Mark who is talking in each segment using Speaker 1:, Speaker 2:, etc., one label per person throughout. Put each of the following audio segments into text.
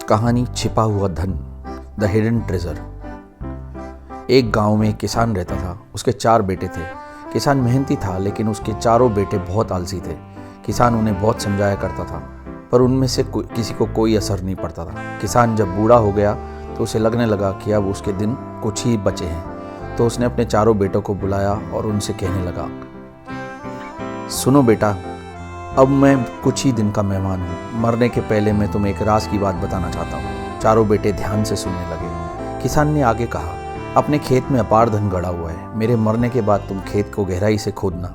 Speaker 1: कहानी छिपा हुआ धन, द हिडन ट्रेजर। एक गांव में एक किसान रहता था। उसके 4 बेटे थे। किसान मेहनती था, लेकिन उसके चारों बेटे बहुत आलसी थे। किसान उन्हें बहुत समझाया करता था, पर उनमें से किसी को कोई असर नहीं पड़ता था। किसान जब बूढ़ा हो गया तो उसे लगने लगा कि अब उसके दिन कुछ ही बचे हैं। तो उसने अपने चारों बेटों को बुलाया और उनसे कहने लगा, सुनो बेटा, अब मैं कुछ ही दिन का मेहमान हूँ। मरने के पहले मैं तुम्हें एक राज की बात बताना चाहता हूँ। चारों बेटे ध्यान से सुनने लगे। किसान ने आगे कहा, अपने खेत में अपार धन गड़ा हुआ है। मेरे मरने के बाद तुम खेत को गहराई से खोदना,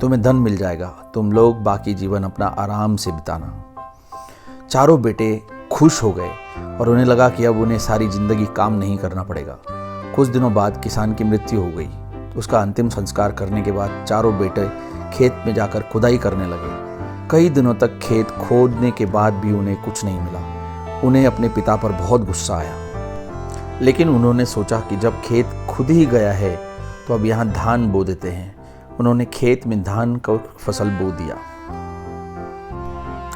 Speaker 1: तुम्हें धन मिल जाएगा। तुम लोग बाकी जीवन अपना आराम से बिताना। चारों बेटे खुश हो गए और उन्हें लगा कि अब उन्हें सारी जिंदगी काम नहीं करना पड़ेगा। कुछ दिनों बाद किसान की मृत्यु हो गई। उसका अंतिम संस्कार करने के बाद चारों बेटे खेत में जाकर खुदाई करने लगे। कई दिनों तक खेत खोदने के बाद भी उन्हें कुछ नहीं मिला। उन्हें अपने पिता पर बहुत गुस्सा आया, लेकिन उन्होंने सोचा कि जब खेत खुद ही गया है तो अब यहाँ धान बो देते हैं। उन्होंने खेत में धान का फसल बो दिया।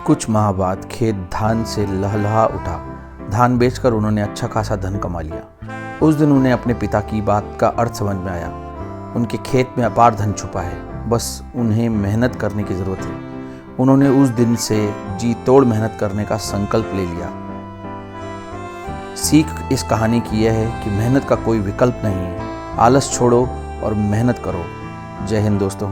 Speaker 1: कुछ माह बाद खेत धान से लहलहा उठा। धान बेचकर उन्होंने अच्छा खासा धन कमा लिया। उस दिन उन्हें अपने पिता की बात का अर्थ समझ में आया। उनके खेत में अपार धन छुपा है, बस उन्हें मेहनत करने की जरूरत है। उन्होंने उस दिन से जी तोड़ मेहनत करने का संकल्प ले लिया। सीख इस कहानी की यह है कि मेहनत का कोई विकल्प नहीं है। आलस छोड़ो और मेहनत करो। जय हिंद दोस्तों।